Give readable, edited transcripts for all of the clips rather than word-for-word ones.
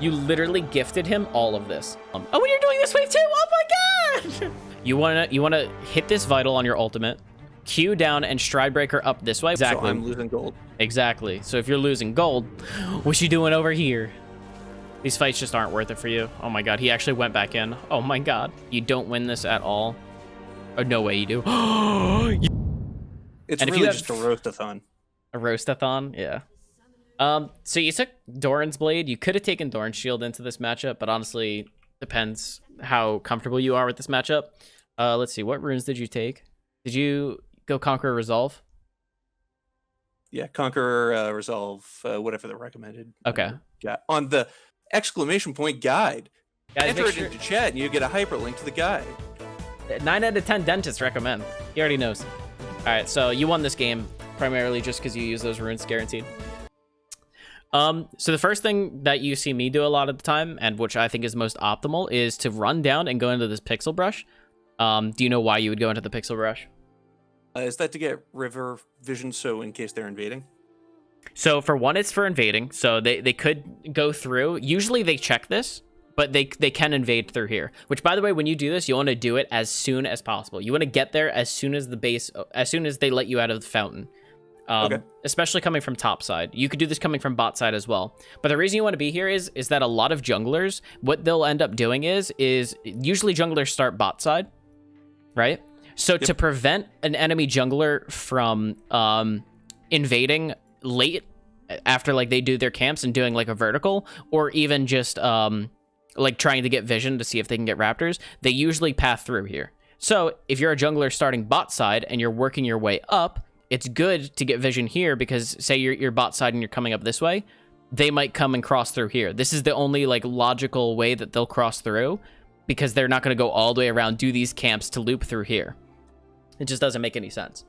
You literally gifted him all of this. Oh, and you're doing this wave too. Oh my god! You wanna hit this vital on your ultimate, Q down and stride breaker up this way. Exactly. So I'm losing gold. Exactly. So if you're losing gold, what you doing over here? These fights just aren't worth it for you. Oh my god, he actually went back in. Oh my god. You don't win this at all. Oh, no way you do. It's really just a roast-a-thon. A roast-a-thon? Yeah. So you took Doran's Blade. You could have taken Doran's Shield into this matchup, but honestly, depends how comfortable you are with this matchup. Let's see. What runes did you take? Did you go Conqueror Resolve? Yeah, Conqueror Resolve, whatever the recommended. Okay. Yeah, on the exclamation point guide. Guys, enter it into chat and you get a hyperlink to the guide. 9 out of 10 dentists recommend. He already knows. All right, so you won this game primarily just because you use those runes guaranteed. So the first thing that you see me do a lot of the time, and which I think is most optimal, is to run down and go into this Pixel Brush. Do you know why you would go into the Pixel Brush? Is that to get river vision, so in case they're invading? So for one, it's for invading. So they could go through. Usually they check this, but they can invade through here. Which, by the way, when you do this, you want to do it as soon as possible. You want to get there as soon as as soon as they let you out of the fountain. Okay. Especially coming from top side. You could do this coming from bot side as well. But the reason you want to be here is that a lot of junglers, what they'll end up doing is usually junglers start bot side, right? So to prevent an enemy jungler from invading late after like they do their camps and doing like a vertical, or even just like trying to get vision to see if they can get raptors, they usually path through here. So if you're a jungler starting bot side and you're working your way up, it's good to get vision here because say you're bot side and you're coming up this way, they might come and cross through here. This is the only like logical way that they'll cross through because they're not going to go all the way around, do these camps to loop through here. It just doesn't make any sense.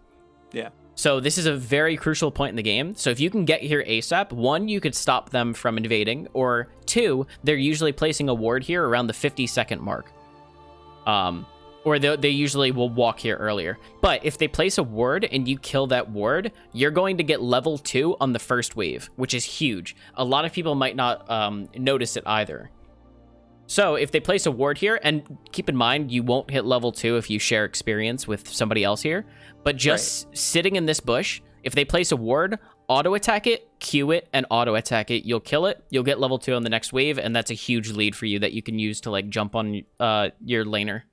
Yeah. So this is a very crucial point in the game. So if you can get here ASAP, one, you could stop them from invading, or two, they're usually placing a ward here around the 50-second mark. Or they usually will walk here earlier. But if they place a ward and you kill that ward, you're going to get level 2 on the first wave, which is huge. A lot of people might not notice it either. So if they place a ward here, and keep in mind, you won't hit level 2 if you share experience with somebody else here, but just sitting in this bush, if they place a ward, auto-attack it, Q it, and auto-attack it, you'll kill it, you'll get level 2 on the next wave, and that's a huge lead for you that you can use to like jump on your laner.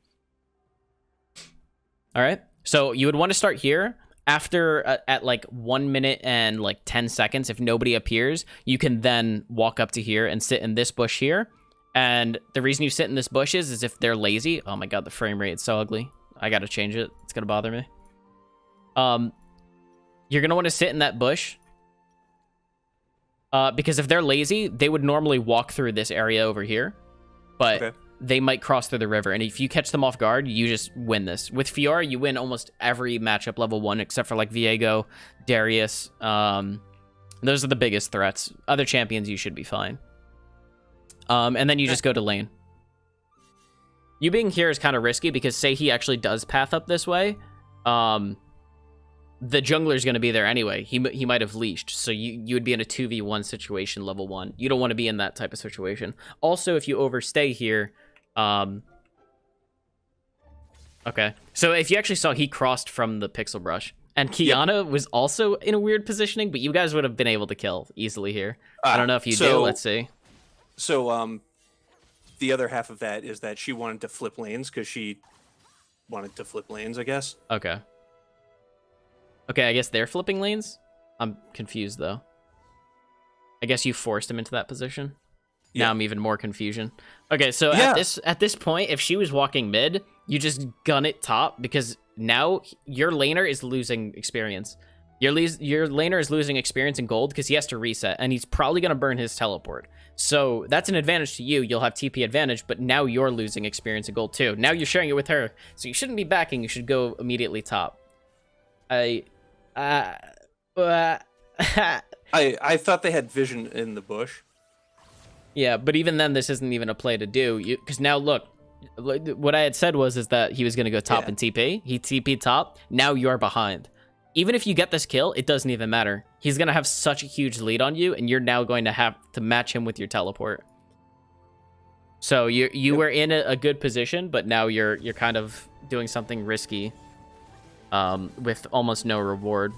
All right, so you would want to start here. After at like 1 minute and like 10 seconds, if nobody appears, you can then walk up to here and sit in this bush here. And the reason you sit in this bush is if they're lazy. Oh my god, the frame rate is so ugly. I gotta change it. It's gonna bother me. You're gonna want to sit in that bush. Because if they're lazy, they would normally walk through this area over here. But they might cross through the river. And if you catch them off guard, you just win this. With Fiora, you win almost every matchup level 1, except for like Viego, Darius. Those are the biggest threats. Other champions, you should be fine. And then you just go to lane. You being here is kind of risky because say he actually does path up this way, the jungler's going to be there anyway. He might have leashed, so you would be in a 2v1 situation level 1. You don't want to be in that type of situation. Also, if you overstay here, okay. So if you actually saw, he crossed from the Pixel Brush. And Kiana was also in a weird positioning, but you guys would have been able to kill easily here. I don't know if you do. Let's see. So, the other half of that is that she wanted to flip lanes because she wanted to flip lanes, I guess. Okay. Okay, I guess they're flipping lanes? I'm confused, though. I guess you forced him into that position? Yeah. Now I'm even more confusion. Okay, so at this point, if she was walking mid, you just gun it top because now your laner is losing experience. Your laner is losing experience in gold because he has to reset, and he's probably going to burn his teleport. So that's an advantage to you. You'll have TP advantage, but now you're losing experience in gold too. Now you're sharing it with her, so you shouldn't be backing. You should go immediately top. I thought they had vision in the bush. Yeah, but even then, this isn't even a play to do. Because now, look, what I had said was that he was going to go top and TP. He TP top. Now you're behind. Even if you get this kill, it doesn't even matter. He's going to have such a huge lead on you, and you're now going to have to match him with your teleport. So you were in a good position, but now you're kind of doing something risky, with almost no reward.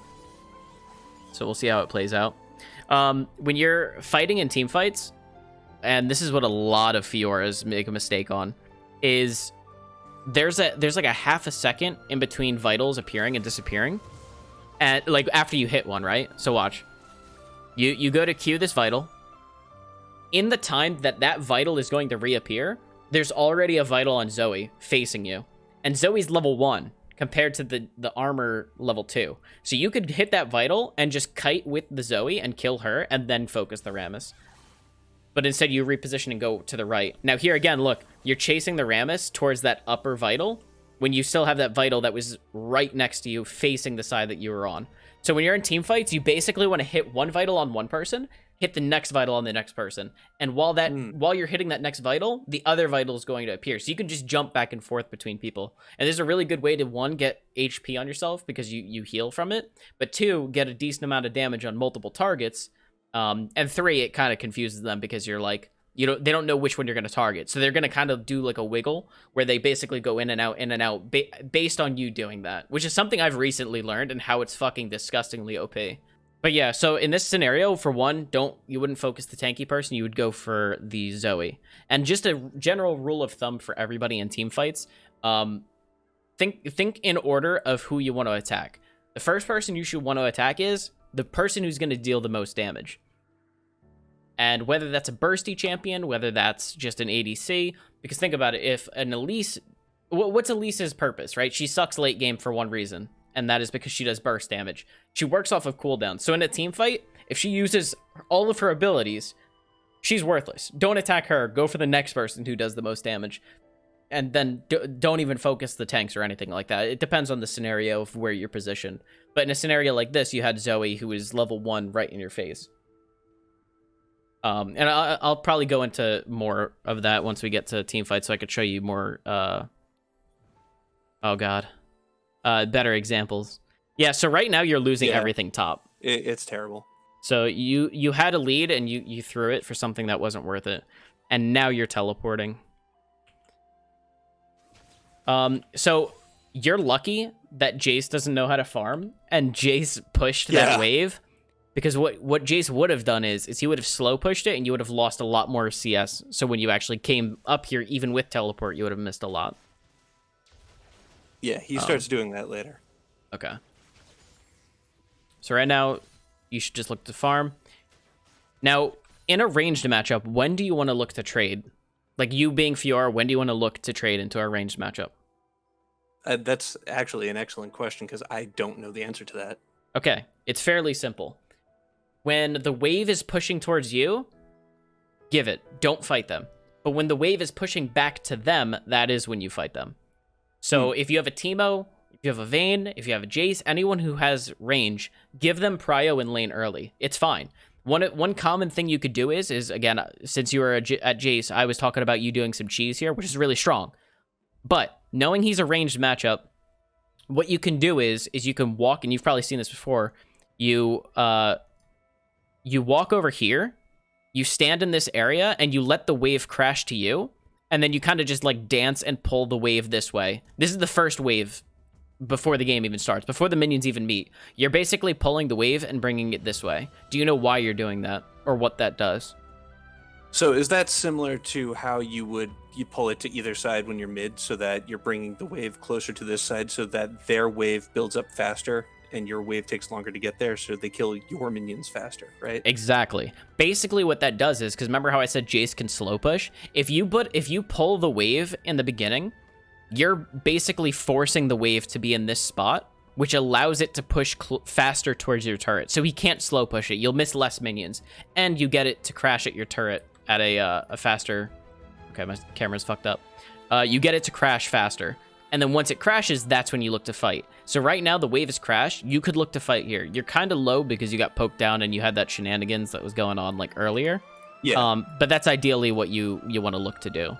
So we'll see how it plays out. When you're fighting in team fights, and this is what a lot of Fioras make a mistake on, is there's like a half a second in between vitals appearing and disappearing, and like after you hit one, right? So watch. You go to Q this vital. In the time that vital is going to reappear, there's already a vital on Zoe facing you, and Zoe's level 1 compared to the armor level 2. So you could hit that vital and just kite with the Zoe and kill her and then focus the Rammus. But instead you reposition and go to the right. Now here again, look, you're chasing the Rammus towards that upper vital when you still have that vital that was right next to you facing the side that you were on. So when you're in team fights, you basically want to hit one vital on one person, hit the next vital on the next person. And while you're hitting that next vital, the other vital is going to appear. So you can just jump back and forth between people. And there's a really good way to, one, get HP on yourself because you heal from it, but two, get a decent amount of damage on multiple targets. And three, it kind of confuses them because you're like, they don't know which one you're going to target. So they're going to kind of do like a wiggle where they basically go in and out based on you doing that, which is something I've recently learned and how it's fucking disgustingly OP. But yeah, so in this scenario, for one, you wouldn't focus the tanky person, you would go for the Zoe. And just a general rule of thumb for everybody in team fights, think in order of who you want to attack. The first person you should want to attack is the person who's going to deal the most damage. And whether that's a bursty champion, whether that's just an ADC, because think about it, if an Elise, what's Elise's purpose, right? She sucks late game for one reason, and that is because she does burst damage. She works off of cooldown. So in a team fight, if she uses all of her abilities, she's worthless. Don't attack her. Go for the next person who does the most damage. And then don't even focus the tanks or anything like that. It depends on the scenario of where you're positioned. But in a scenario like this, you had Zoe, who is level 1 right in your face. And I'll probably go into more of that once we get to team fight, so I could show you more, better examples. Yeah, so right now you're losing everything top. It's terrible. So you had a lead and you threw it for something that wasn't worth it. And now you're teleporting. So you're lucky that Jace doesn't know how to farm, and Jace pushed that wave. Because what Jace would have done is he would have slow pushed it, and you would have lost a lot more CS. So when you actually came up here, even with teleport, you would have missed a lot. Yeah, he starts doing that later. Okay. So right now, you should just look to farm. Now, in a ranged matchup, when do you want to look to trade? Like, you being Fiora, when do you want to look to trade into a ranged matchup? That's actually an excellent question, because I don't know the answer to that. Okay, it's fairly simple. When the wave is pushing towards you, give it. Don't fight them. But when the wave is pushing back to them, that is when you fight them. So if you have a Teemo, if you have a Vayne, if you have a Jace, anyone who has range, give them prio in lane early. It's fine. One common thing you could do is again, since you were at Jace, I was talking about you doing some cheese here, which is really strong. But knowing he's a ranged matchup, what you can do is you can walk, and you've probably seen this before, you walk over here, you stand in this area, and you let the wave crash to you, and then you kind of just like dance and pull the wave this way. This is the first wave before the game even starts, before the minions even meet. You're basically pulling the wave and bringing it this way. Do you know why you're doing that, or what that does? So is that similar to how you pull it to either side when you're mid, so that you're bringing the wave closer to this side so that their wave builds up faster and your wave takes longer to get there, so they kill your minions faster, right? Exactly. Basically what that does is, because remember how I said Jace can slow push? If you pull the wave in the beginning, you're basically forcing the wave to be in this spot, which allows it to push faster towards your turret. So he can't slow push it. You'll miss less minions, and you get it to crash at your turret at a faster... Okay, my camera's fucked up. You get it to crash faster. And then once it crashes, that's when you look to fight. So right now, the wave has crashed. You could look to fight here. You're kind of low because you got poked down and you had that shenanigans that was going on like earlier. Yeah. But that's ideally what you want to look to do.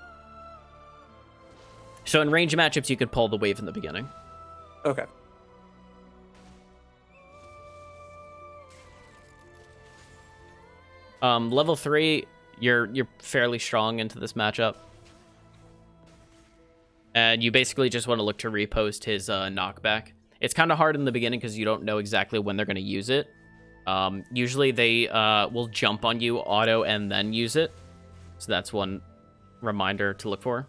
So in range matchups, you could pull the wave in the beginning. Okay. Level 3, you're fairly strong into this matchup. And you basically just want to look to repost his knockback. It's kind of hard in the beginning because you don't know exactly when they're going to use it. Usually they will jump on you auto and then use it. So that's one reminder to look for.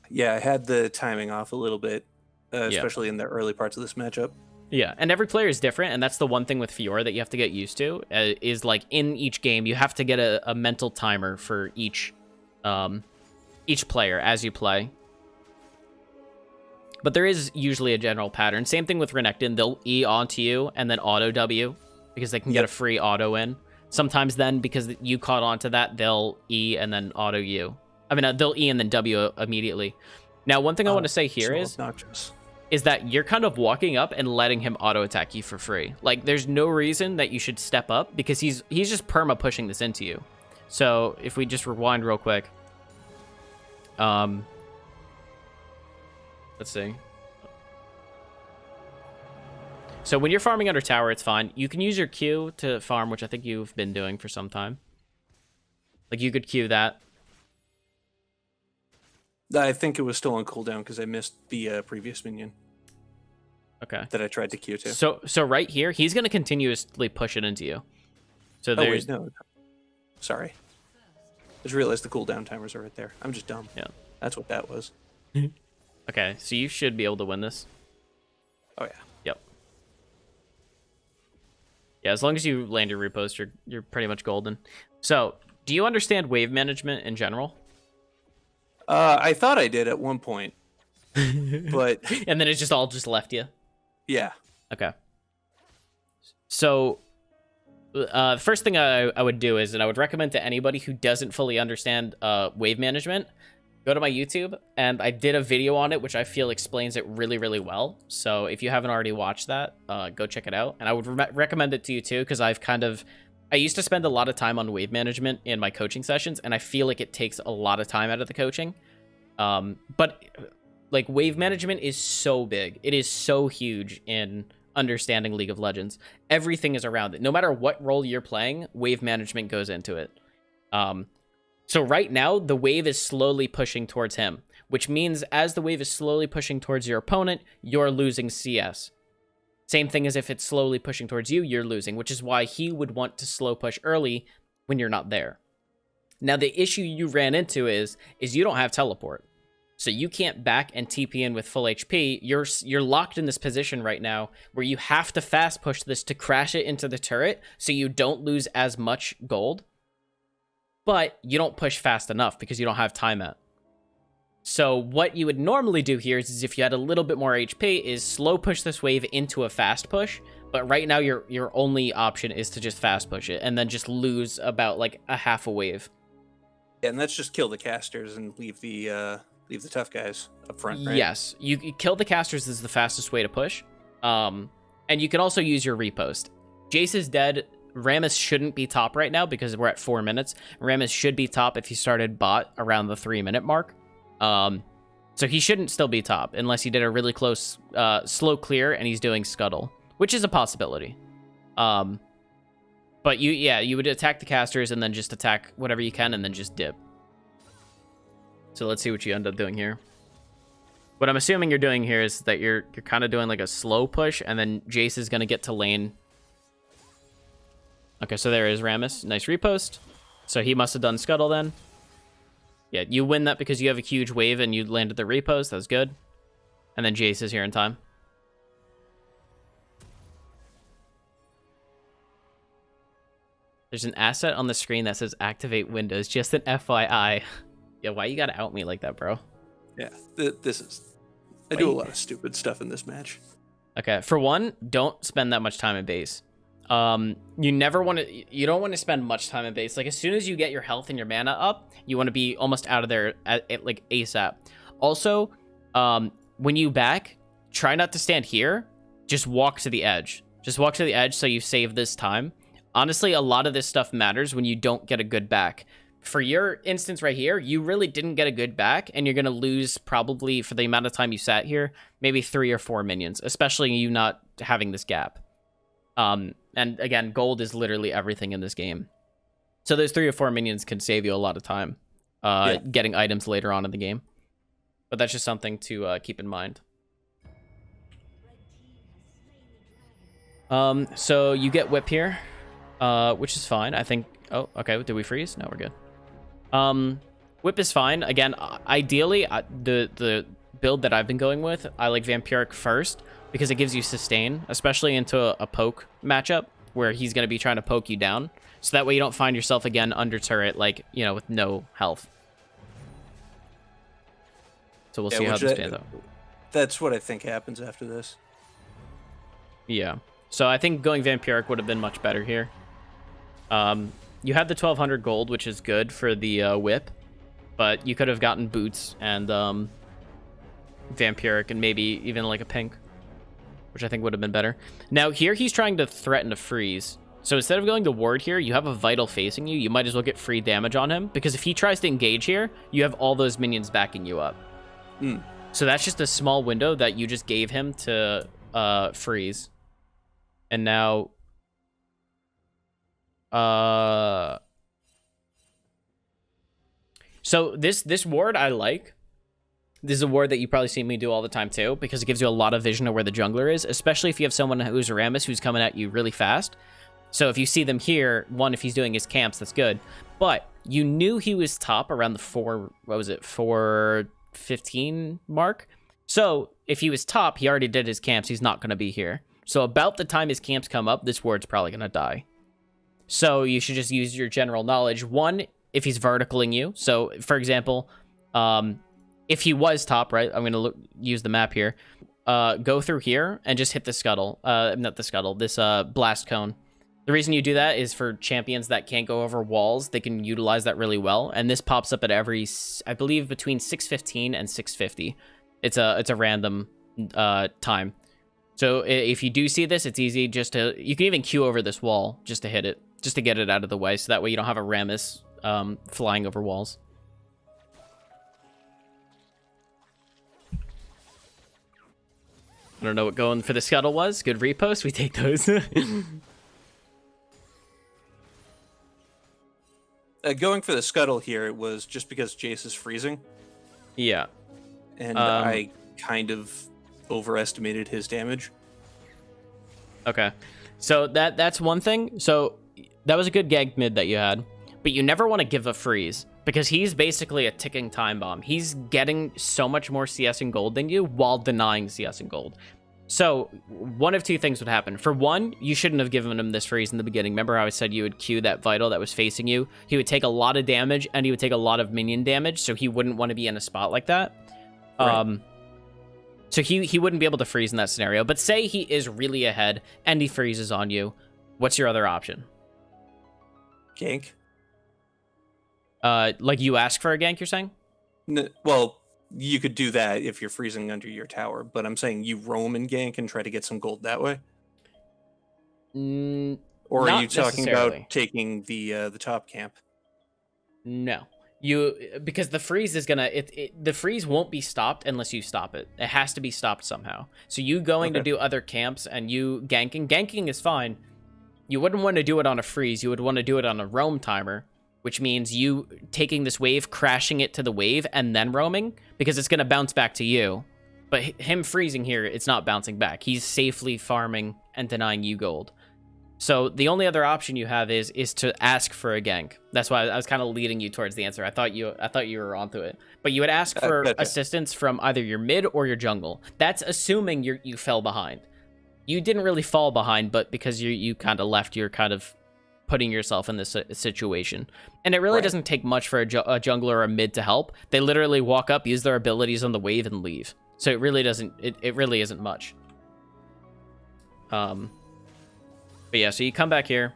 Yeah, I had the timing off a little bit, especially in the early parts of this matchup. Yeah, and every player is different, and that's the one thing with Fiora that you have to get used to, is like in each game, you have to get a mental timer for each player as you play. But there is usually a general pattern. Same thing with Renekton. They'll E onto you and then auto W because they can get a free auto in. Sometimes then, because you caught onto that, they'll E and then auto you. I mean, they'll E and then W immediately. Now, one thing I want to say here is that you're kind of walking up and letting him auto attack you for free. Like, there's no reason that you should step up because he's just perma pushing this into you. So if we just rewind real quick, let's see. So when you're farming under tower, it's fine. You can use your Q to farm, which I think you've been doing for some time. Like, you could Q that. I think it was still on cooldown because I missed the previous minion. Okay. That I tried to Q to. So right here, he's going to continuously push it into you. So there's... Oh, wait, no. Sorry. I just realized the cooldown timers are right there. I'm just dumb. Yeah. That's what that was. Okay, so you should be able to win this. Oh, yeah. Yep. Yeah, as long as you land your repost, you're pretty much golden. So, do you understand wave management in general? I thought I did at one point, but... And then it just all left you? Yeah. Okay. So, the first thing I would do is, and I would recommend to anybody who doesn't fully understand wave management, go to my YouTube, and I did a video on it, which I feel explains it really, really well. So if you haven't already watched that, go check it out. And I would recommend it to you too, because I used to spend a lot of time on wave management in my coaching sessions, and I feel like it takes a lot of time out of the coaching. But like, wave management is so big. It is so huge in understanding League of Legends. Everything is around it. No matter what role you're playing, wave management goes into it. So right now, the wave is slowly pushing towards him, which means as the wave is slowly pushing towards your opponent, you're losing CS. Same thing as if it's slowly pushing towards you, you're losing, which is why he would want to slow push early when you're not there. Now, the issue you ran into is you don't have teleport. So you can't back and TP in with full HP. You're locked in this position right now where you have to fast push this to crash it into the turret so you don't lose as much gold. But you don't push fast enough because you don't have time at. So what you would normally do here is if you had a little bit more HP is slow push this wave into a fast push. But right now your only option is to just fast push it and then just lose about like a half a wave. Yeah, and that's just kill the casters and leave the tough guys up front, right? Yes, you kill the casters is the fastest way to push. And you can also use your repost. Jace is dead. Rammus shouldn't be top right now because we're at 4 minutes. Rammus should be top if he started bot around the 3-minute mark. So he shouldn't still be top unless he did a really close slow clear and he's doing scuttle, which is a possibility. But you would attack the casters and then just attack whatever you can and then just dip. So let's see what you end up doing here. What I'm assuming you're doing here is that you're kind of doing like a slow push and then Jace is going to get to lane. Okay, so there is Rammus. Nice repost. So he must have done scuttle then. Yeah, you win that because you have a huge wave and you landed the repost. That's good. And then Jace is here in time. There's an asset on the screen that says activate Windows. Just an FYI. Yeah, why you gotta out me like that, bro? Yeah, I do a lot of stupid stuff in this match. Okay, for one, don't spend that much time in base. You don't want to spend much time in base. Like, as soon as you get your health and your mana up, you want to be almost out of there at like ASAP. Also, when you back, try not to stand here. Just walk to the edge. Just walk to the edge so you save this time. Honestly, a lot of this stuff matters when you don't get a good back. For your instance right here, you really didn't get a good back, and you're going to lose probably, for the amount of time you sat here, maybe 3 or 4 minions, especially you not having this gap. And again, gold is literally everything in this game. So those 3 or 4 minions can save you a lot of time getting items later on in the game. But that's just something to keep in mind. So you get whip here, which is fine. I think. Oh, okay. Did we freeze? No, we're good. Whip is fine. Again, ideally, the build that I've been going with, I like Vampiric first because it gives you sustain, especially into a poke matchup where he's going to be trying to poke you down. So that way you don't find yourself again under turret, like, you know, with no health. So we'll see how this pans out. That's what I think happens after this. Yeah. So I think going Vampiric would have been much better here. You had the 1200 gold, which is good for the whip, but you could have gotten boots and Vampiric and maybe even like a pink, which I think would have been better. Now here he's trying to threaten to freeze. So instead of going to ward here, you have a vital facing you. You might as well get free damage on him because if he tries to engage here, you have all those minions backing you up. So that's just a small window that you just gave him to freeze. And now so this ward I like. This is a ward that you probably see me do all the time too, because it gives you a lot of vision of where the jungler is, especially if you have someone who's Aramis who's coming at you really fast. So if you see them here, one, if he's doing his camps, that's good. But you knew he was top around the 415 mark. So if he was top, he already did his camps. He's not going to be here. So about the time his camps come up, this ward's probably going to die. So you should just use your general knowledge. One, if he's verticaling you. So for example, if he was top, right, I'm going to use the map here. Go through here and just hit the scuttle. Not the scuttle, this blast cone. The reason you do that is for champions that can't go over walls, they can utilize that really well. And this pops up at every, I believe, between 6:15 and 6:50. It's a random time. So if you do see this, it's easy just to, you can even queue over this wall just to hit it, just to get it out of the way. So that way you don't have a Ramus flying over walls. I don't know what going for the scuttle was. Good repost. We take those. Going for the scuttle here, it was just because Jace is freezing. Yeah. And I kind of overestimated his damage. Okay. So that's one thing. So that was a good gank mid that you had. But you never want to give a freeze, because he's basically a ticking time bomb. He's getting so much more CS and gold than you while denying CS and gold. So one of two things would happen. For one, you shouldn't have given him this freeze in the beginning. Remember how I said you would Q that vital that was facing you? He would take a lot of damage and he would take a lot of minion damage, so he wouldn't want to be in a spot like that. Right. So he wouldn't be able to freeze in that scenario. But say he is really ahead and he freezes on you. What's your other option? Gank. Like you ask for a gank, you're saying? No, well, you could do that if you're freezing under your tower, but I'm saying you roam and gank and try to get some gold that way. Or are you talking about taking the top camp? No, because the freeze is gonna the freeze won't be stopped unless you stop it. It has to be stopped somehow. So you going to do other camps and you ganking is fine. You wouldn't want to do it on a freeze. You would want to do it on a roam timer, which means you taking this wave, crashing it to the wave, and then roaming, because it's going to bounce back to you. But him freezing here, it's not bouncing back. He's safely farming and denying you gold. So the only other option you have is to ask for a gank. That's why I was kind of leading you towards the answer. I thought you were onto it. But you would ask for assistance from either your mid or your jungle. That's assuming you fell behind. You didn't really fall behind, but because you kind of left, you're kind of putting yourself in this situation. And it really doesn't take much for a jungler or a mid to help. They literally walk up, use their abilities on the wave, and leave. So it really doesn't, it really isn't much. But yeah, so you come back here.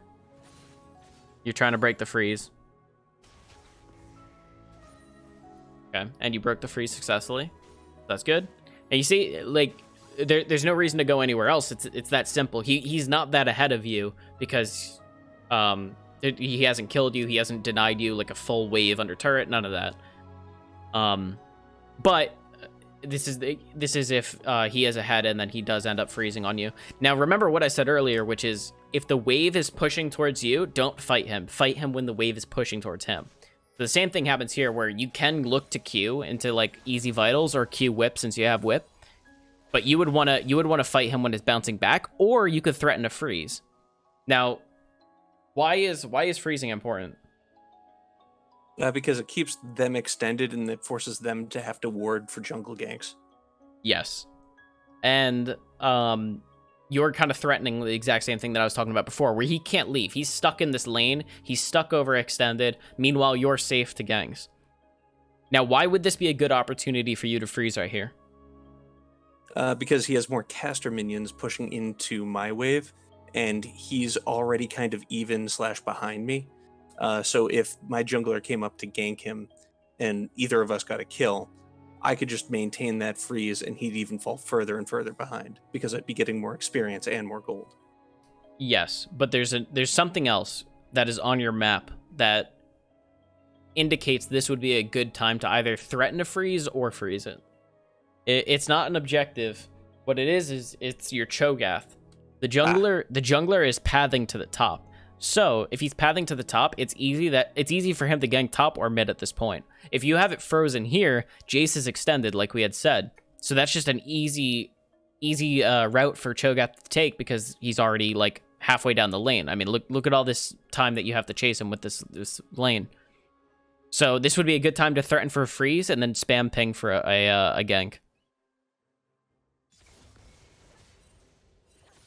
You're trying to break the freeze. Okay, and you broke the freeze successfully. That's good. And you see, like, there's no reason to go anywhere else. It's that simple. He's not that ahead of you because he hasn't killed you. He hasn't denied you like a full wave under turret. None of that. But this is if he is ahead and then he does end up freezing on you. Now remember what I said earlier, which is if the wave is pushing towards you, don't fight him. Fight him when the wave is pushing towards him. The same thing happens here where you can look to Q into like easy vitals or Q whip since you have whip. But you would want to fight him when it's bouncing back, or you could threaten a freeze. Now, why is freezing important? Because it keeps them extended and it forces them to have to ward for jungle ganks. Yes. And you're kind of threatening the exact same thing that I was talking about before, where he can't leave. He's stuck in this lane. He's stuck overextended. Meanwhile, you're safe to ganks. Now, why would this be a good opportunity for you to freeze right here? Because he has more caster minions pushing into my wave, and he's already kind of even/behind me. So if my jungler came up to gank him and either of us got a kill, I could just maintain that freeze and he'd even fall further and further behind because I'd be getting more experience and more gold. Yes, but there's something else that is on your map that indicates this would be a good time to either threaten a freeze or freeze it. It's not an objective. What it is it's your Cho'Gath. The jungler is pathing to the top. So if he's pathing to the top, it's easy for him to gank top or mid at this point. If you have it frozen here, Jace is extended like we had said. So that's just an easy route for Cho'Gath to take because he's already like halfway down the lane. I mean, look at all this time that you have to chase him with this lane. So this would be a good time to threaten for a freeze and then spam ping for a gank.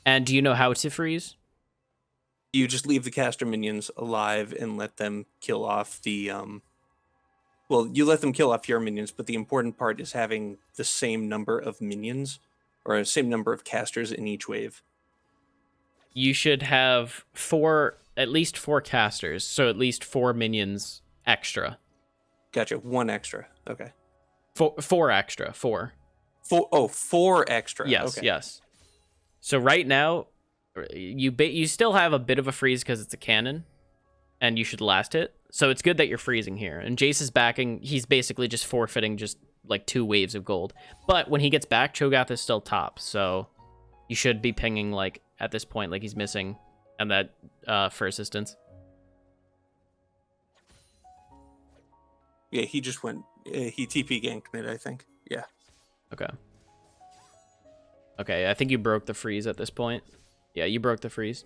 And do you know how to freeze? You just leave the caster minions alive and let them kill off the you let them kill off your minions, but the important part is having the same number of minions or the same number of casters in each wave. You should have at least four casters, so at least 4 minions extra. Gotcha. 1 extra. Okay. Four extra. 4. 4 extra. Yes, okay. Yes. So right now, you still have a bit of a freeze because it's a cannon, and you should last it. So it's good that you're freezing here. And Jace is backing. He's basically just forfeiting just like 2 waves of gold. But when he gets back, Cho'Gath is still top. So you should be pinging like at this point like he's missing and that for assistance. Yeah, he just went. He TP ganked mid, I think. Yeah. Okay, I think you broke the freeze at this point. Yeah, you broke the freeze.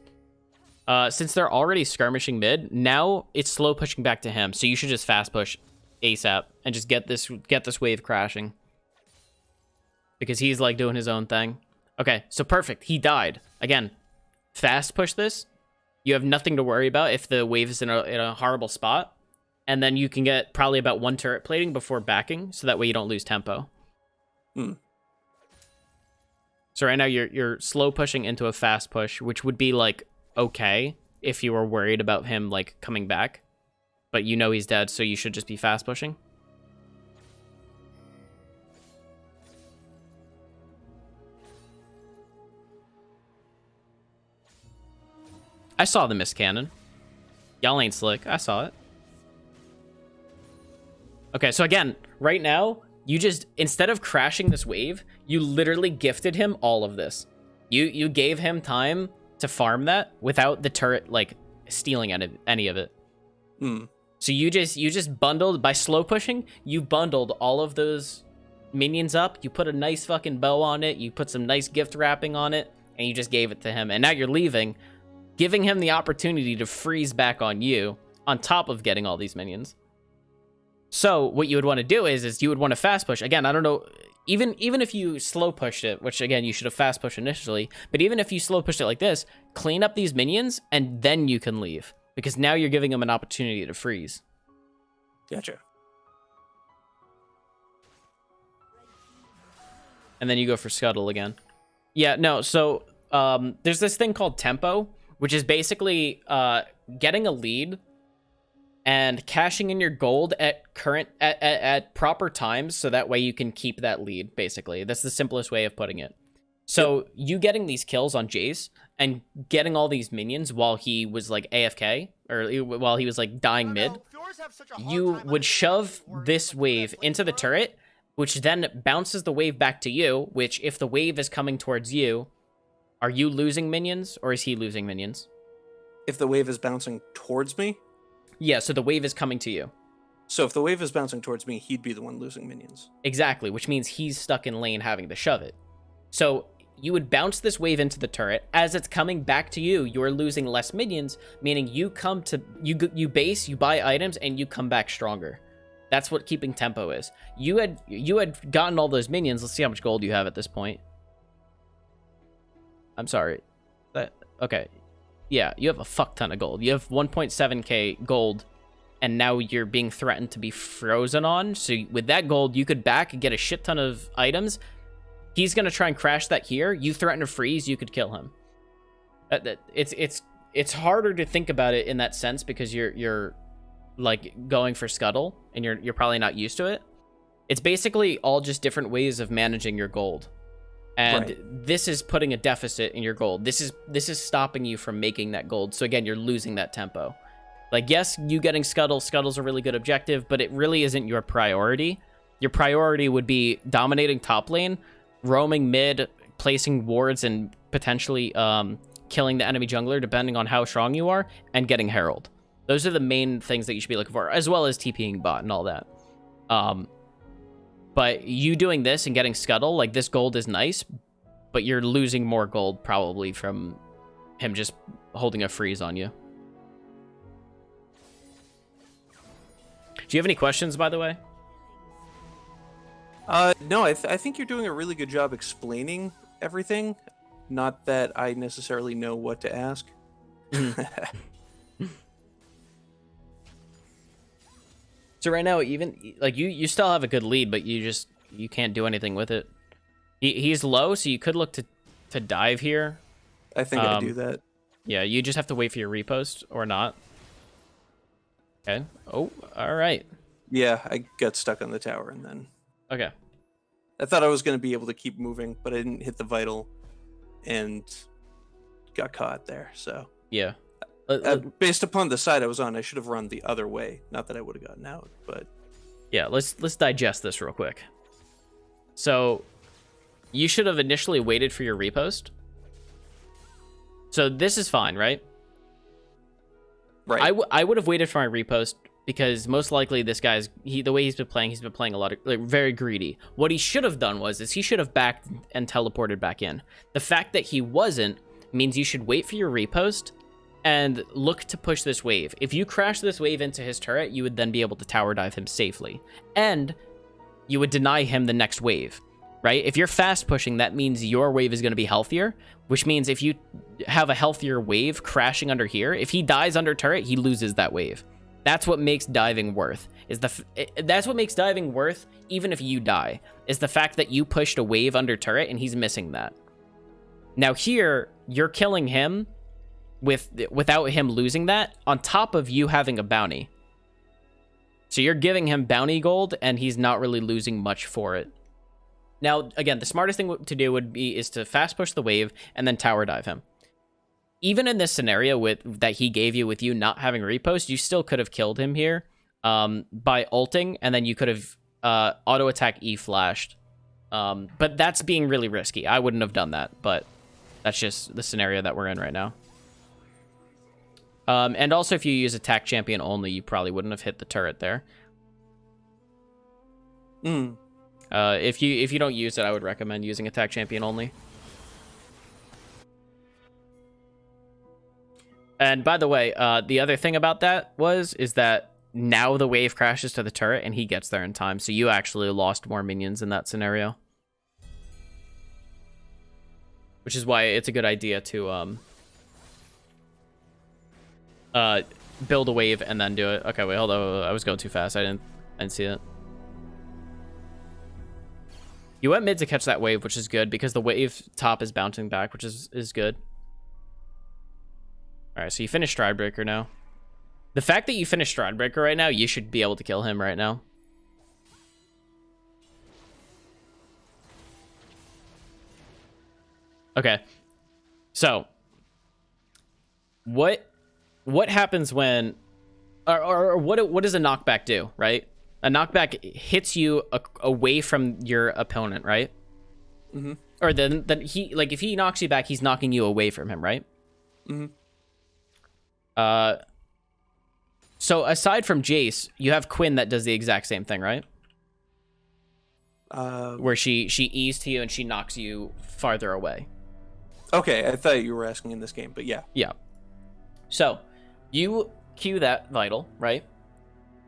Since they're already skirmishing mid, now it's slow pushing back to him. So you should just fast push ASAP and just get this wave crashing. Because he's like doing his own thing. Okay, so perfect. He died. Again, fast push this. You have nothing to worry about if the wave is in a horrible spot. And then you can get probably about 1 turret plating before backing, so that way you don't lose tempo. So right now you're slow pushing into a fast push, which would be like okay if you were worried about him like coming back, but you know he's dead, so you should just be fast pushing. I saw the missed cannon. Y'all ain't slick. I saw it. Okay, so again, right now, you just, instead of crashing this wave, you literally gifted him all of this. You gave him time to farm that without the turret, like, stealing any of it. So you just bundled, by slow pushing, you bundled all of those minions up, you put a nice fucking bow on it, you put some nice gift wrapping on it, and you just gave it to him. And now you're leaving, giving him the opportunity to freeze back on you, on top of getting all these minions. So what you would want to do is you would want to fast push. Again, I don't know, even if you slow pushed it, which again, you should have fast pushed initially, but even if you slow pushed it like this, clean up these minions, and then you can leave. Because now you're giving them an opportunity to freeze. Gotcha. And then you go for Scuttle again. Yeah, no, so there's this thing called tempo, which is basically getting a lead and cashing in your gold at proper times, so that way you can keep that lead, basically. That's the simplest way of putting it. So you getting these kills on Jace and getting all these minions while he was like AFK, or while he was like dying mid, you would shove this wave into the turret, which then bounces the wave back to you, which if the wave is coming towards you, are you losing minions or is he losing minions? If the wave is bouncing towards me? Yeah, so the wave is coming to you. So if the wave is bouncing towards me, he'd be the one losing minions. Exactly, which means he's stuck in lane having to shove it. So you would bounce this wave into the turret. As it's coming back to you, you're losing less minions, meaning you come to you base, you buy items, and you come back stronger. That's what keeping tempo is. You had gotten all those minions. Let's see how much gold you have at this point. I'm sorry. Okay. Yeah, you have a fuck ton of gold. You have 1.7k gold, and now you're being threatened to be frozen on. So with that gold, you could back and get a shit ton of items. He's gonna try and crash that here. You threaten to freeze, you could kill him. It's harder to think about it in that sense because you're like going for scuttle and you're probably not used to it. It's basically all just different ways of managing your gold. And this is putting a deficit in your gold. This is stopping you from making that gold. So again, you're losing that tempo. Like, yes, you getting scuttle. Scuttle's a really good objective, but it really isn't your priority. Your priority would be dominating top lane, roaming mid, placing wards, and potentially killing the enemy jungler, depending on how strong you are, and getting Herald. Those are the main things that you should be looking for, as well as TPing bot and all that. But you doing this and getting scuttle, like, this gold is nice, but you're losing more gold probably from him just holding a freeze on you. Do you have any questions, by the way? No, I think you're doing a really good job explaining everything. Not that I necessarily know what to ask. So right now, even like you still have a good lead, but you can't do anything with it. He's low, so you could look to dive here. I think I do that. Yeah, you just have to wait for your repost or not. Okay. Oh, all right. Yeah, I got stuck on the tower and then. Okay. I thought I was going to be able to keep moving, but I didn't hit the vital and got caught there. So yeah. Based upon the side I was on, I should have run the other way. Not that I would have gotten out, but yeah. Let's digest this real quick. So you should have initially waited for your repost. So this is fine, right? Right. I would have waited for my repost because most likely this guy's the way he's been playing a lot of like very greedy. What he should have done is he should have backed and teleported back in. The fact that he wasn't means you should wait for your repost and look to push this wave. If you crash this wave into his turret, you would then be able to tower dive him safely, and you would deny him the next wave. Right? If you're fast pushing, that means your wave is going to be healthier, which means if you have a healthier wave crashing under here, if he dies under turret, he loses that wave. That's what makes diving worth. That's what makes diving worth, even if you die, is the fact that you pushed a wave under turret and he's missing that. Now here, you're killing him without him losing that, on top of you having a bounty. So you're giving him bounty gold, and he's not really losing much for it. Now, again, the smartest thing to do is to fast push the wave and then tower dive him. Even in this scenario that he gave you with you not having repost, you still could have killed him here by ulting, and then you could have auto attack E flashed. But that's being really risky. I wouldn't have done that, but that's just the scenario that we're in right now. And also, if you use attack champion only, you probably wouldn't have hit the turret there. If you don't use it, I would recommend using attack champion only. And by the way, the other thing about that is that now the wave crashes to the turret and he gets there in time, so you actually lost more minions in that scenario. Which is why it's a good idea to build a wave and then do it. Okay, wait, hold on. I was going too fast. I didn't see it. You went mid to catch that wave, which is good because the wave top is bouncing back, which is good. All right, so you finished Stridebreaker now. The fact that you finished Stridebreaker right now, you should be able to kill him right now. Okay. So, what happens when, or what does a knockback do, right? A knockback hits you away from your opponent, right? Mm-hmm. Or then he, like, if he knocks you back, he's knocking you away from him, right? Mm-hmm. So aside from Jace, you have Quinn that does the exact same thing, right? Where she E's to you and she knocks you farther away. Okay, I thought you were asking in this game, but yeah. Yeah. So you Q that vital, right?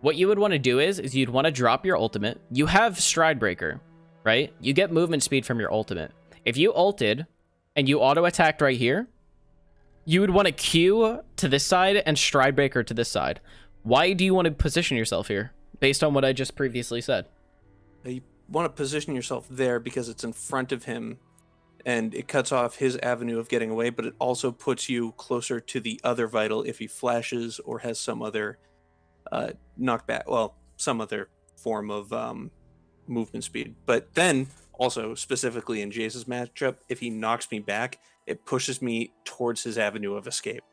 What you would want to do is you'd want to drop your ultimate. You have Stride Breaker, right? You get movement speed from your ultimate. If you ulted and you auto attacked right here, you would want to Q to this side and Stride Breaker to this side. Why do you want to position yourself here? Based on what I just previously said. You want to position yourself there because it's in front of him and it cuts off his avenue of getting away, but it also puts you closer to the other vital if he flashes or has some other knockback, well, some other form of movement speed. But then also specifically in Jace's matchup, if he knocks me back, it pushes me towards his avenue of escape.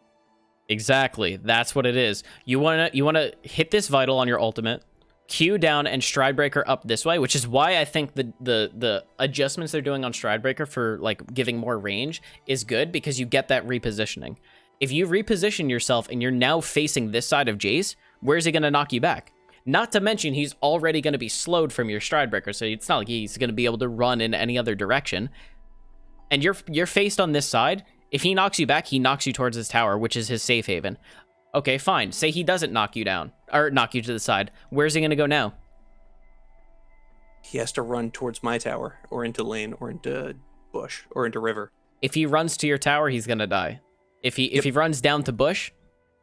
Exactly. That's what it is. You want to hit this vital on your ultimate, Q down and Stride Breaker up this way, which is why I think the adjustments they're doing on Stride Breaker for like giving more range is good, because you get that repositioning. If you reposition yourself and you're now facing this side of Jace, where's he going to knock you back? Not to mention he's already going to be slowed from your Stride Breaker, so it's not like he's going to be able to run in any other direction. And you're faced on this side. If he knocks you back, he knocks you towards his tower, which is his safe haven. Okay, fine. Say he doesn't knock you down, or knock you to the side. Where's he going to go now? He has to run towards my tower, or into lane, or into bush, or into river. If he runs to your tower, he's going to die. If he runs down to bush,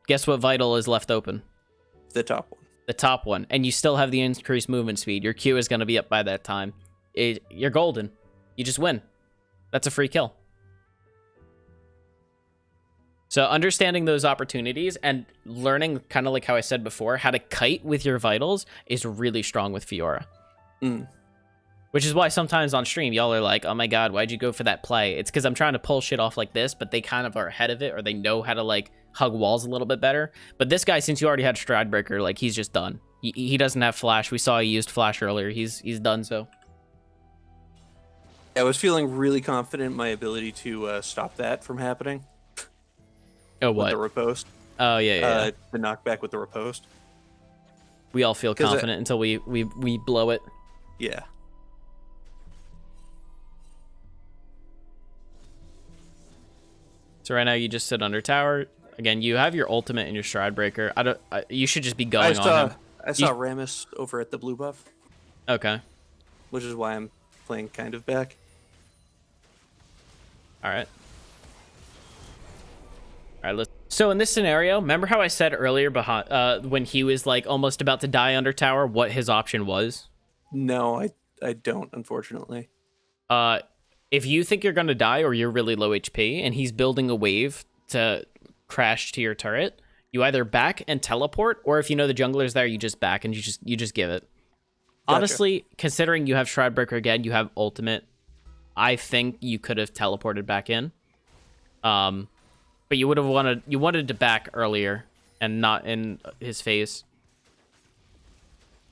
guess what vital is left open? The top one. The top one. And you still have the increased movement speed. Your Q is going to be up by that time. You're golden. You just win. That's a free kill. So understanding those opportunities and learning, kind of like how I said before, how to kite with your vitals is really strong with Fiora. Which is why sometimes on stream, y'all are like, oh my god, why'd you go for that play? It's because I'm trying to pull shit off like this, but they kind of are ahead of it, or they know how to like hug walls a little bit better. But this guy, since you already had Stride Breaker, like he's just done. He doesn't have Flash. We saw he used Flash earlier. He's done so. I was feeling really confident in my ability to stop that from happening. Oh, what? With the riposte. Oh, yeah. The knockback with the riposte. We all feel confident until we blow it. Yeah. So right now you just sit under tower. Again, you have your ultimate and your Stride Breaker. You should just be going on him. I saw Rammus over at the blue buff. Okay. Which is why I'm playing kind of back. All right. So in this scenario, remember how I said earlier behind when he was like almost about to die under tower, what his option was? No, I don't, unfortunately. If you think you're gonna die or you're really low HP and he's building a wave to crash to your turret, you either back and teleport, or if you know the jungler's there, you just back and you just give it. Gotcha. Honestly, considering you have Stride Breaker again, you have ultimate, I think you could have teleported back in. But you would have wanted to back earlier and not in his face.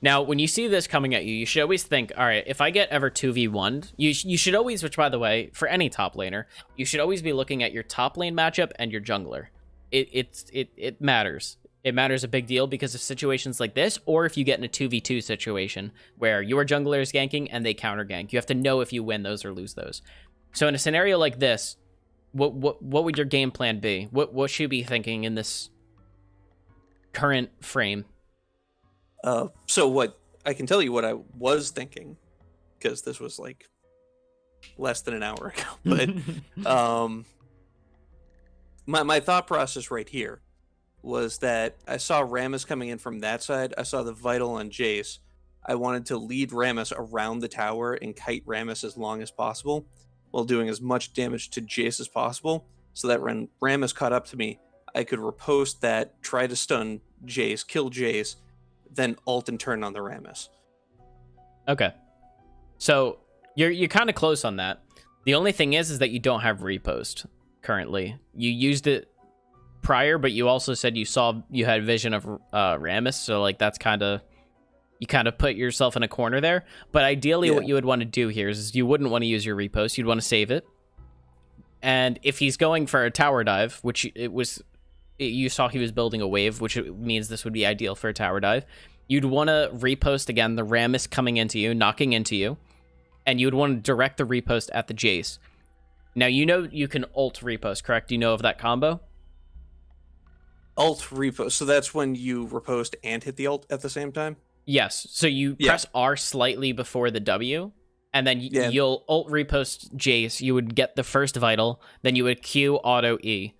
Now, when you see this coming at you, you should always think, all right, if I get ever 2v1'd, you should always, which by the way, for any top laner, you should always be looking at your top lane matchup and your jungler. It matters. It matters a big deal because of situations like this, or if you get in a 2v2 situation where your jungler is ganking and they counter gank. You have to know if you win those or lose those. So in a scenario like this, what would your game plan be? What should you be thinking in this current frame? So what I can tell you what I was thinking, because this was like less than an hour ago. But my thought process right here was that I saw Rammus coming in from that side. I saw the vital on Jace. I wanted to lead Rammus around the tower and kite Rammus as long as possible, while doing as much damage to Jace as possible, so that when Rammus caught up to me, I could riposte that, try to stun Jace, kill Jace, then ult and turn on the Rammus. Okay. So you're kind of close on that. The only thing is that you don't have repost currently. You used it prior, but you also said you had vision of Rammus, so like that's you kind of put yourself in a corner there. But ideally, what you would want to do here is you wouldn't want to use your repost. You'd want to save it. And if he's going for a tower dive, which it was you saw he was building a wave, which means this would be ideal for a tower dive. You'd want to repost again the Rammus coming into you, knocking into you, and you would want to direct the repost at the Jace. Now, you know you can ult repost, correct? Do you know of that combo? Alt repost. So that's when you repost and hit the ult at the same time? Yes. So you press R slightly before the W, and then you'll ult repost Jace. You would get the first vital, then you would Q auto E.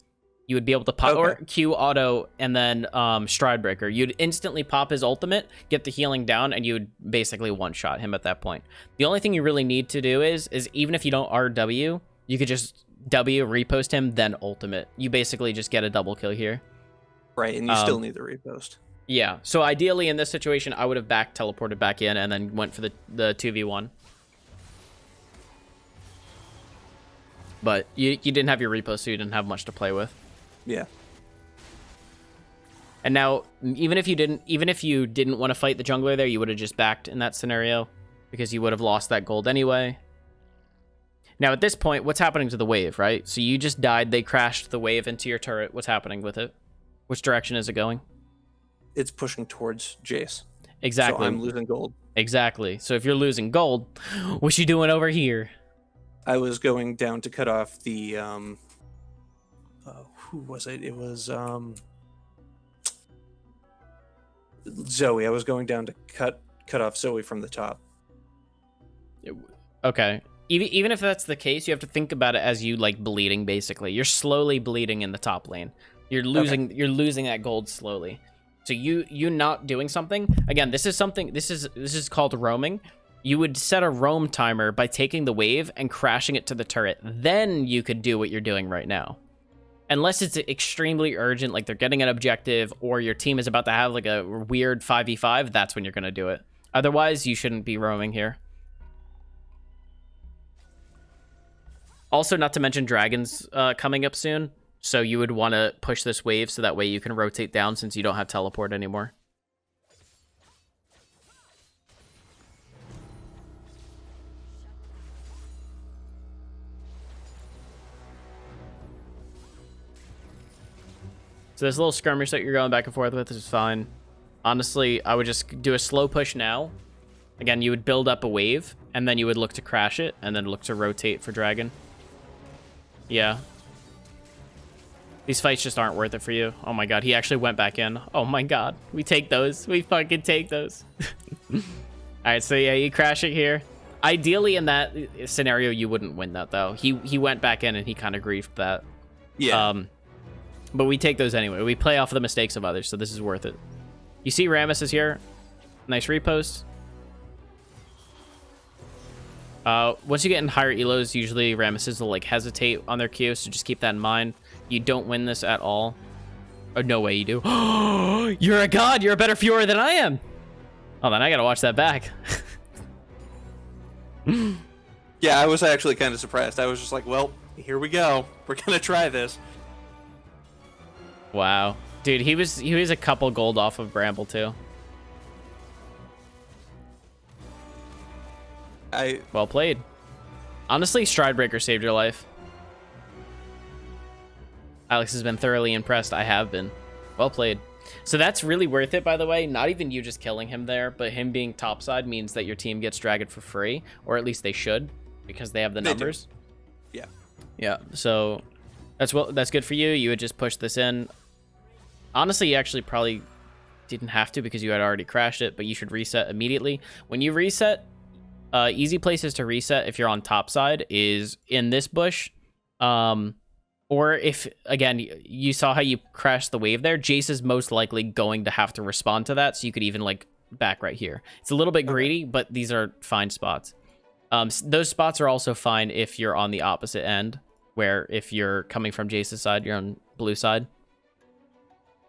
You would be able to pop or Q auto and then Stride Breaker. You'd instantly pop his ultimate, get the healing down, and you would basically one-shot him at that point. The only thing you really need to do is even if you don't RW, you could just W, repost him, then ultimate. You basically just get a double kill here. Right, and you still need the repost. Yeah, so ideally in this situation, I would have teleported back in and then went for the 2v1. But you didn't have your repost, so you didn't have much to play with. Yeah. And now, even if you didn't want to fight the jungler there, you would have just backed in that scenario because you would have lost that gold anyway. Now, at this point, what's happening to the wave, right? So you just died. They crashed the wave into your turret. What's happening with it? Which direction is it going? It's pushing towards Jace. Exactly. So I'm losing gold. Exactly. So if you're losing gold, what you doing over here? I was going down to cut off the who was it? It was Zoe. I was going down to cut off Zoe from the top. Okay. Even if that's the case, you have to think about it as you like bleeding. Basically, you're slowly bleeding in the top lane. You're losing that gold slowly. So you not doing something again. This is called roaming. You would set a roam timer by taking the wave and crashing it to the turret. Then you could do what you're doing right now. Unless it's extremely urgent, like they're getting an objective or your team is about to have like a weird 5v5, that's when you're going to do it. Otherwise, you shouldn't be roaming here. Also, not to mention dragons coming up soon. So you would want to push this wave so that way you can rotate down since you don't have teleport anymore. So this little skirmish that you're going back and forth with is fine. Honestly, I would just do a slow push now. Again, you would build up a wave, and then you would look to crash it, and then look to rotate for dragon. Yeah. These fights just aren't worth it for you. Oh my god, he actually went back in. Oh my god. We take those. We fucking take those. Alright, so yeah, you crash it here. Ideally, in that scenario, you wouldn't win that, though. He went back in, and he kind of griefed that. Yeah. But we take those anyway. We play off of the mistakes of others, so this is worth it. You see Rammus is here. Nice repost. Once you get in higher elos, usually Rammuses will like hesitate on their Q, so just keep that in mind. You don't win this at all. Oh, no way you do. You're a god! You're a better Fiora than I am! Oh, then I gotta watch that back. Yeah, I was actually kind of surprised. I was just like, well, here we go. We're gonna try this. Wow. Dude, he was a couple gold off of Bramble, too. Well played. Honestly, Stride Breaker saved your life. Alex has been thoroughly impressed. I have been. Well played. So that's really worth it, by the way. Not even you just killing him there, but him being topside means that your team gets Dragon for free, or at least they should, because they have the numbers. Yeah. Yeah, so that's good for you. You would just push this in. Honestly, you actually probably didn't have to because you had already crashed it, but you should reset immediately. When you reset, easy places to reset if you're on top side is in this bush. Or if, again, you saw how you crashed the wave there, Jace is most likely going to have to respond to that, so you could even, like, back right here. It's a little bit greedy, but these are fine spots. Those spots are also fine if you're on the opposite end, where if you're coming from Jace's side, you're on blue side.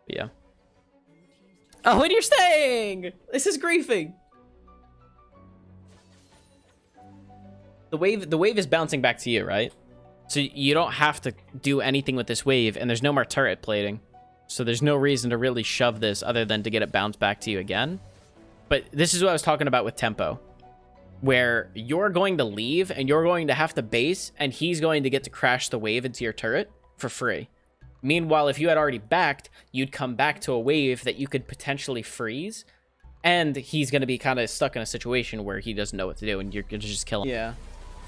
But yeah. Oh, and you're staying! This is griefing! The wave is bouncing back to you, right? So you don't have to do anything with this wave, and there's no more turret plating. So there's no reason to really shove this other than to get it bounced back to you again. But this is what I was talking about with tempo, where you're going to leave, and you're going to have to base, and he's going to get to crash the wave into your turret for free. Meanwhile, if you had already backed, you'd come back to a wave that you could potentially freeze, and he's going to be kind of stuck in a situation where he doesn't know what to do, and you're going to just kill him. Yeah.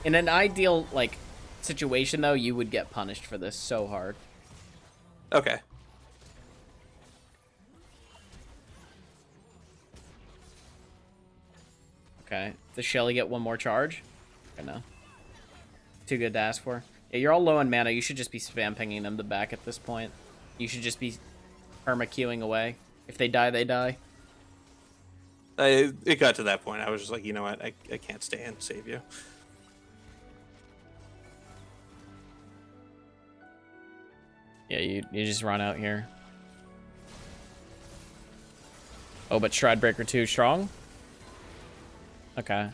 In an ideal, like, situation, though, you would get punished for this so hard. Okay. Okay. Does Shelly get one more charge? I know. Too good to ask for. Yeah, you're all low on mana. You should just be spam pinging them to back at this point. You should just be perma-queuing away. If they die, they die. It got to that point. I was just like, you know what? I can't stay and save you. Yeah, you just run out here. Oh, but Shroudbreaker 2 strong? Okay.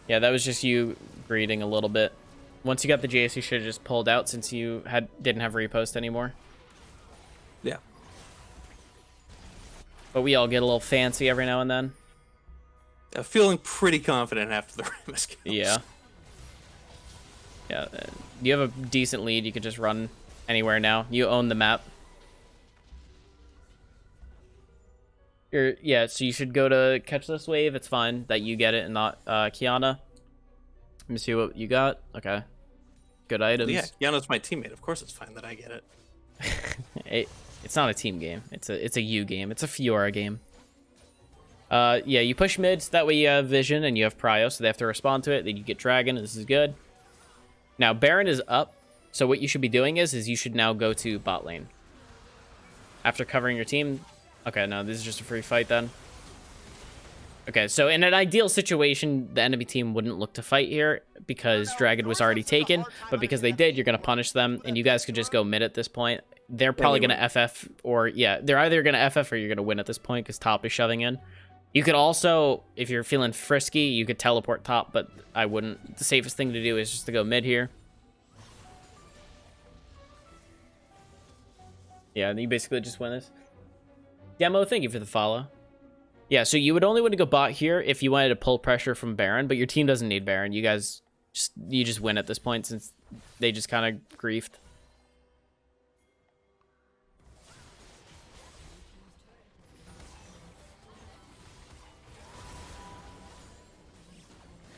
Yeah, that was just you greeting a little bit. Once you got the GS, you should have just pulled out since you didn't have repost anymore. Yeah. But we all get a little fancy every now and then. I'm feeling pretty confident after the Ramus kills. Yeah. Yeah. You have a decent lead. You could just run anywhere now. You own the map. Yeah, so you should go to catch this wave. It's fine that you get it and not Kiana. Let me see what you got. Okay. Good items. Yeah, Kiana's my teammate. Of course it's fine that I get it. It's not a team game. It's a U game. It's a Fiora game. Yeah, you push mid, so that way you have vision and you have prio, so they have to respond to it. Then you get dragon. This is good. Now, Baron is up, so what you should be doing is you should now go to bot lane. After covering your team... Okay, no, this is just a free fight then. Okay, so in an ideal situation, the enemy team wouldn't look to fight here because Dragon was already taken, but because they did, you're going to punish them, and you guys could just go mid at this point. They're probably going to FF, or yeah, they're either going to FF or you're going to win at this point because top is shoving in. You could also, if you're feeling frisky, you could teleport top, but I wouldn't. The safest thing to do is just to go mid here. Yeah, and you basically just win this. Demo, thank you for the follow. Yeah, so you would only want to go bot here if you wanted to pull pressure from Baron, but your team doesn't need Baron. You guys, you just win at this point since they just kind of griefed.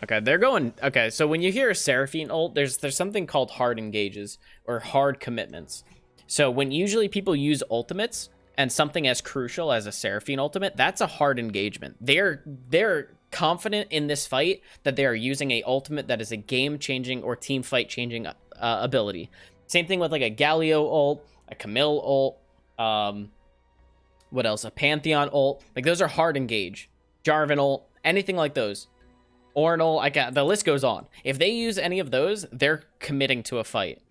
Okay, they're going... Okay, so when you hear a Seraphine ult, there's something called hard engages, or hard commitments. So when usually people use ultimates, and something as crucial as a Seraphine ultimate, that's a hard engagement. They're confident in this fight that they are using a ultimate that is a game-changing or team fight-changing ability. Same thing with like a Galio ult, a Camille ult, what else? A Pantheon ult. Like those are hard engage. Jarvan ult, anything like those. Ornal, the list goes on. If they use any of those, they're committing to a fight.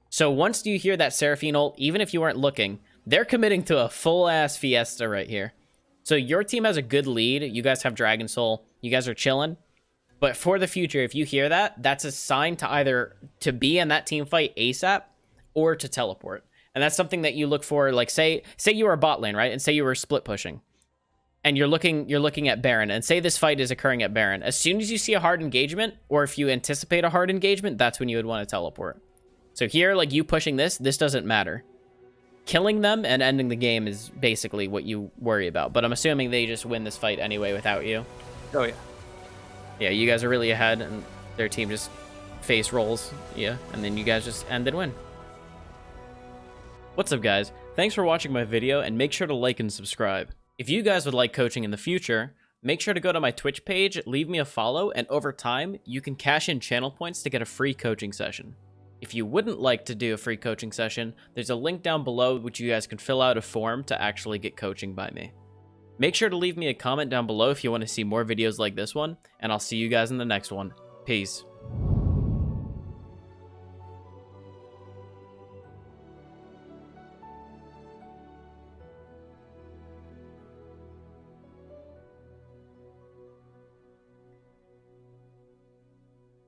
So once you hear that Seraphine ult, even if you weren't looking, they're committing to a full-ass fiesta right here. So your team has a good lead. You guys have Dragon Soul. You guys are chilling. But for the future, if you hear that, that's a sign to either to be in that team fight ASAP or to teleport. And that's something that you look for. Like, say you were a bot lane, right? And say you were split pushing. And you're looking at Baron. And say this fight is occurring at Baron. As soon as you see a hard engagement, or if you anticipate a hard engagement, that's when you would want to teleport. So here, like you pushing this doesn't matter. Killing them and ending the game is basically what you worry about. But I'm assuming they just win this fight anyway without you. Oh, yeah. Yeah, you guys are really ahead, and their team just face rolls. Yeah, and then you guys just end and win. What's up, guys? Thanks for watching my video, and make sure to like and subscribe. If you guys would like coaching in the future, make sure to go to my Twitch page, leave me a follow, and over time, you can cash in channel points to get a free coaching session. If you wouldn't like to do a free coaching session, there's a link down below which you guys can fill out a form to actually get coaching by me. Make sure to leave me a comment down below if you want to see more videos like this one, and I'll see you guys in the next one. Peace.